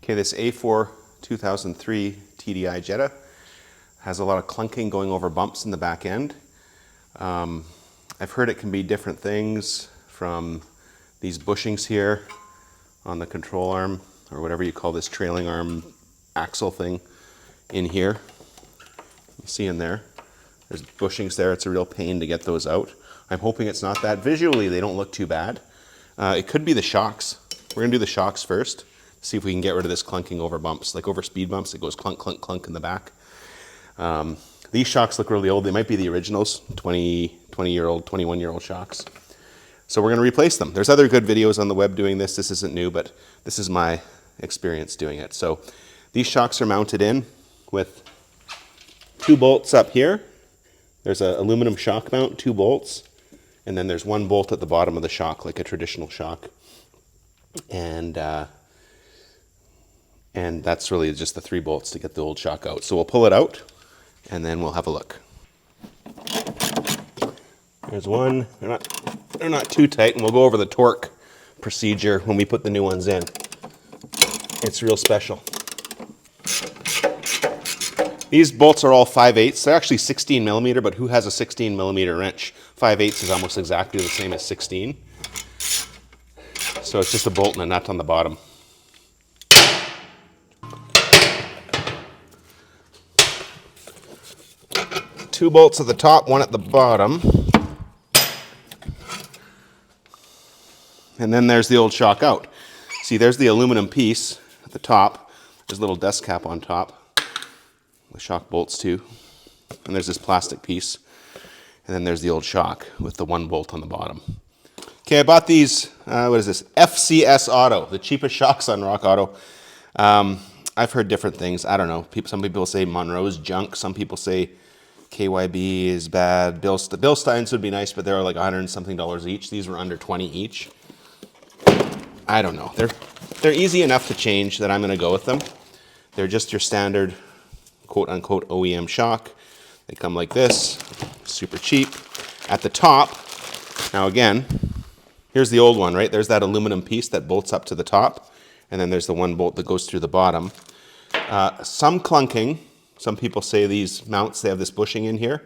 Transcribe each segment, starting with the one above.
Okay, this A4 2003 TDI Jetta has a lot of clunking going over bumps in the back end. I've heard it can be different things, from these bushings here on the control arm, or whatever you call this trailing arm axle thing in here. You see in there, there's bushings there. It's a real pain to get those out. I'm hoping it's not that. Visually, they don't look too bad. It could be the shocks. We're gonna do the shocks first, see if we can get rid of this clunking over bumps. Like over speed bumps, it goes clunk, clunk, clunk in the back. These shocks look really old. They might be the originals, 20-year-old, 21-year-old shocks. So we're gonna replace them. There's other good videos on the web doing this. This isn't new, but this is my experience doing it. So these shocks are mounted in with 2 bolts up here. There's an aluminum shock mount, 2 bolts, and then there's 1 bolt at the bottom of the shock, like a traditional shock. And that's really just the 3 bolts to get the old shock out. So we'll pull it out, and then we'll have a look. There's one. They're not too tight, and we'll go over the torque procedure when we put the new ones in. It's real special. These bolts are all 5/8. They're actually 16 millimeter, but who has a 16 millimeter wrench? 5/8 is almost exactly the same as 16. So it's just a bolt and a nut on the bottom. Two bolts at the top, 1 at the bottom. And then there's the old shock out. See, there's the aluminum piece at the top. There's a little dust cap on top. The shock bolts too. And there's this plastic piece. And then there's the old shock with the 1 bolt on the bottom. Okay, I bought these, what is this? FCS Auto, the cheapest shocks on Rock Auto. I've heard different things. I don't know. Some people say Monroe's junk. Some people say KYB is bad. Bill Steins would be nice, but they're like $100 and something each. These were under 20 each. I don't know. They're easy enough to change that I'm going to go with them. They're just your standard quote-unquote OEM shock. They come like this, super cheap. At the top, now again, here's the old one, right? There's that aluminum piece that bolts up to the top, and then there's the 1 bolt that goes through the bottom. Some clunking. Some people say these mounts, they have this bushing in here,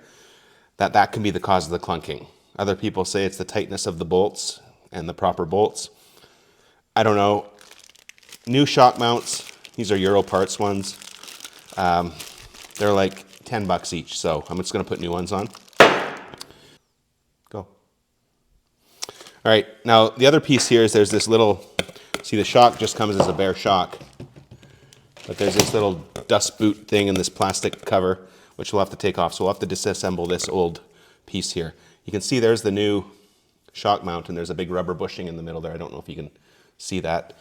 that can be the cause of the clunking. Other people say it's the tightness of the bolts and the proper bolts. I don't know. New shock mounts, these are Euro parts ones. They're like 10 bucks each, so I'm just gonna put new ones on. Go. All right, now the other piece here is there's this little, see the shock just comes as a bare shock, but there's this little dust boot thing in this plastic cover, which we'll have to take off. So we'll have to disassemble this old piece here. You can see there's the new shock mount, and there's a big rubber bushing in the middle there. I don't know if you can see that.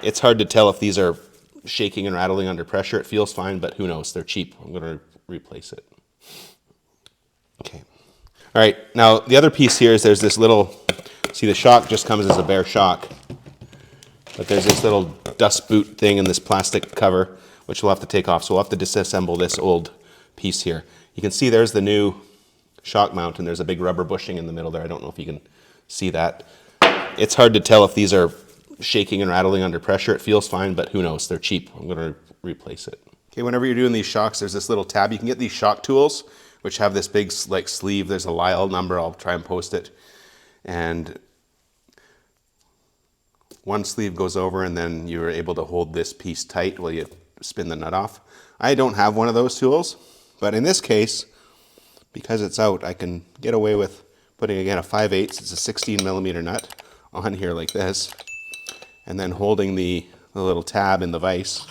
It's hard to tell if these are shaking and rattling under pressure. It feels fine, but who knows? They're cheap. I'm going to replace it. Okay. All right. Now, the other piece here is there's this little, see the shock just comes as a bare shock, but there's this little dust boot thing in this plastic cover, which we'll have to take off. So we'll have to disassemble this old piece here. You can see there's the new shock mount, and there's a big rubber bushing in the middle there. I don't know if you can see that. It's hard to tell if these are shaking and rattling under pressure. It feels fine, but who knows? They're cheap. I'm going to replace it. Okay, whenever you're doing these shocks, there's this little tab. You can get these shock tools, which have this big like sleeve. There's a Lisle number. I'll try and post it. And 1 sleeve goes over, and then you're able to hold this piece tight while you spin the nut off. I don't have one of those tools, but in this case, because it's out, I can get away with putting, again, a 5/8, it's a 16 millimeter nut on here like this, and then holding the little tab in the vise,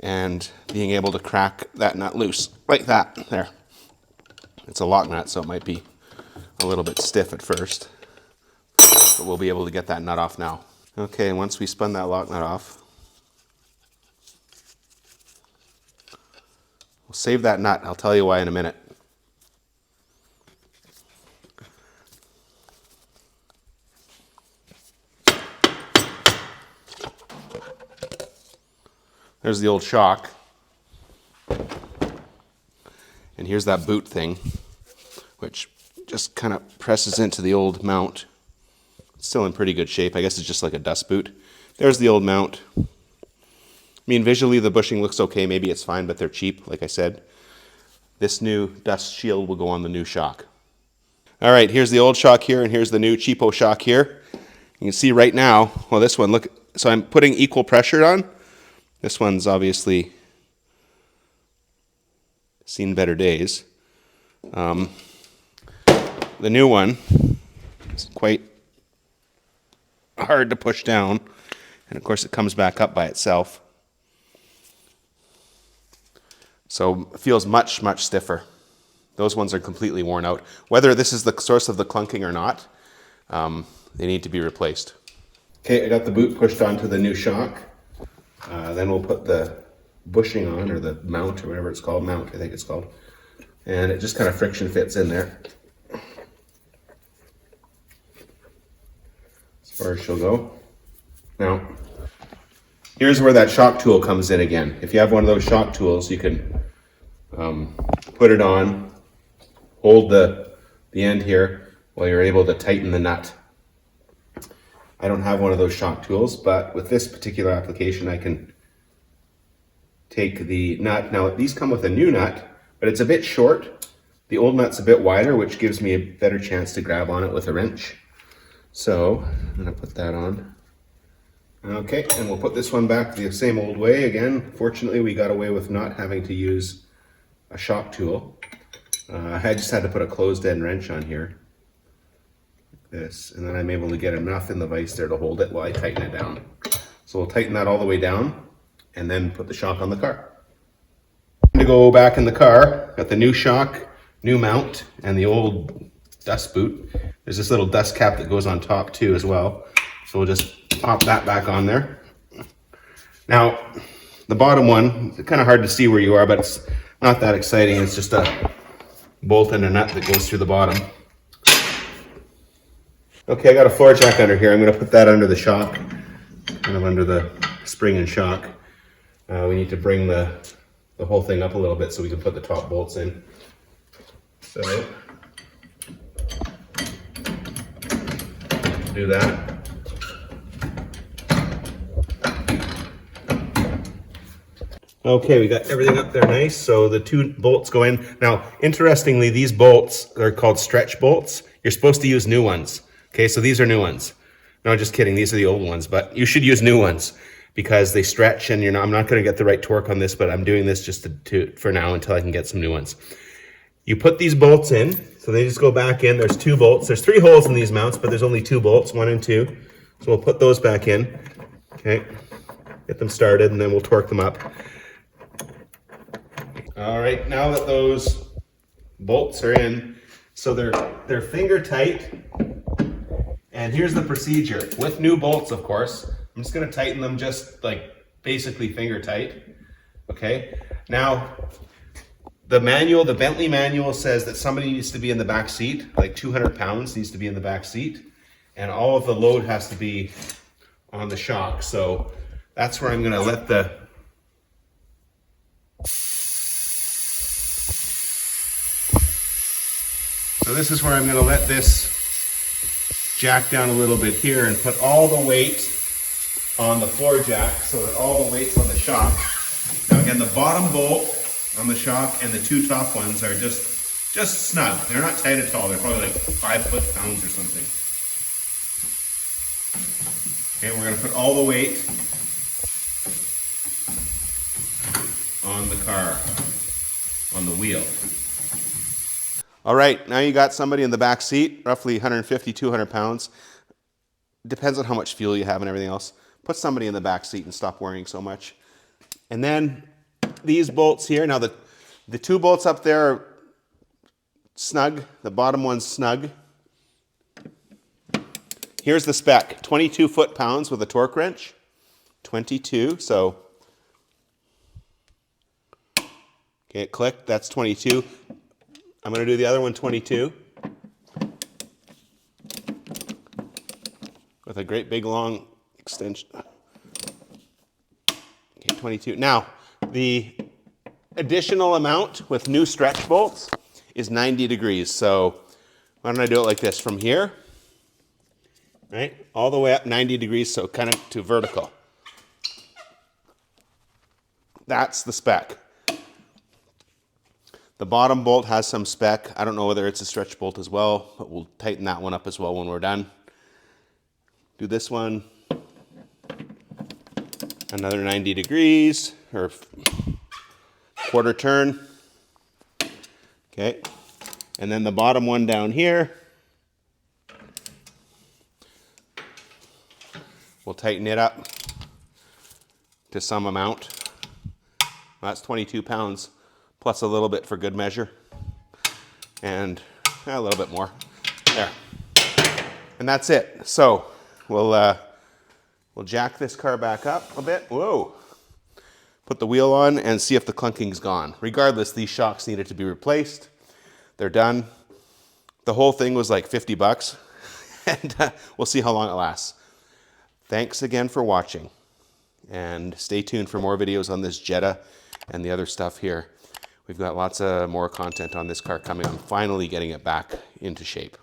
and being able to crack that nut loose, like that, there. It's a lock nut, so it might be a little bit stiff at first, but we'll be able to get that nut off now. Okay, once we spun that lock nut off, we'll save that nut. I'll tell you why in a minute. There's the old shock. And here's that boot thing, which just kind of presses into the old mount. still in pretty good shape. I guess it's just like a dust boot. There's the old mount. I mean, visually the bushing looks okay. Maybe it's fine, but they're cheap, like I said. This new dust shield will go on the new shock. All right, here's the old shock here, and here's the new cheapo shock here. You can see right now, well, this one, look, so I'm putting equal pressure on. This one's obviously seen better days. The new one is quite hard to push down, and of course it comes back up by itself. So it feels much, much stiffer. Those ones are completely worn out. Whether this is the source of the clunking or not, they need to be replaced. Okay, I got the boot pushed onto the new shock. Then we'll put the bushing on, or the mount, or whatever it's called. Mount, I think it's called. And it just kind of friction fits in there. As far as she'll go. Now, here's where that shock tool comes in again. If you have one of those shock tools, you can put it on, hold the end here while you're able to tighten the nut. I don't have one of those shock tools, but with this particular application, I can take the nut. Now, these come with a new nut, but it's a bit short. The old nut's a bit wider, which gives me a better chance to grab on it with a wrench. So I'm gonna put that on. Okay, and we'll put this one back the same old way again. Fortunately, we got away with not having to use a shock tool. I just had to put a closed end wrench on here, like this, and then I'm able to get enough in the vise there to hold it while I tighten it down. So we'll tighten that all the way down and then put the shock on the car. To go back in the car, got the new shock, new mount, and the old dust boot. There's this little dust cap that goes on top too as well. So we'll just pop that back on there. Now, the bottom one, it's kind of hard to see where you are, but it's not that exciting. It's just a bolt and a nut that goes through the bottom. Okay, I got a floor jack under here. I'm going to put that under the shock, kind of under the spring and shock. We need to bring the whole thing up a little bit so we can put the top bolts in. So, do that. Okay, we got everything up there nice, so the two bolts go in. Now, interestingly, these bolts are called stretch bolts. You're supposed to use new ones. Okay, so these are new ones. No, just kidding, these are the old ones, but you should use new ones because they stretch, and I'm not gonna get the right torque on this, but I'm doing this just for now until I can get some new ones. You put these bolts in, so they just go back in. There's two bolts. There's 3 holes in these mounts, but there's only 2 bolts, 1 and 2. So we'll put those back in, okay? Get them started, and then we'll torque them up. All right, now that those bolts are in, so they're finger tight, and here's the procedure. With new bolts, of course, I'm just gonna tighten them just like basically finger tight, okay? Now, the manual, the Bentley manual says that somebody needs to be in the back seat, like 200 pounds needs to be in the back seat, and all of the load has to be on the shock. So that's where I'm gonna let So this is where I'm going to let this jack down a little bit here and put all the weight on the floor jack so that all the weight's on the shock. Now again, the bottom bolt on the shock and the 2 top ones are just snug. They're not tight at all. They're probably like 5 foot-pounds or something. Okay, we're going to put all the weight on the car, on the wheel. All right, now you got somebody in the back seat, roughly 150, 200 pounds. Depends on how much fuel you have and everything else. Put somebody in the back seat and stop worrying so much. And then these bolts here, now the 2 bolts up there are snug, the bottom one's snug. Here's the spec, 22 foot-pounds with a torque wrench, 22, so, okay, it clicked, that's 22. I'm going to do the other one 22 with a great big long extension. Okay, 22. Now, the additional amount with new stretch bolts is 90 degrees. So why don't I do it like this? From here, right? All the way up 90 degrees, so kind of to vertical. That's the spec. The bottom bolt has some spec. I don't know whether it's a stretch bolt as well, but we'll tighten that one up as well when we're done. Do this one. Another 90 degrees, or quarter turn. Okay. And then the bottom one down here, we'll tighten it up to some amount. That's 22 pounds, plus a little bit for good measure. And a little bit more. There. And that's it. So we'll jack this car back up a bit. Whoa. Put the wheel on and see if the clunking's gone. Regardless, these shocks needed to be replaced. They're done. The whole thing was like 50 bucks. And we'll see how long it lasts. Thanks again for watching. And stay tuned for more videos on this Jetta and the other stuff here. We've got lots of more content on this car coming. I'm finally getting it back into shape.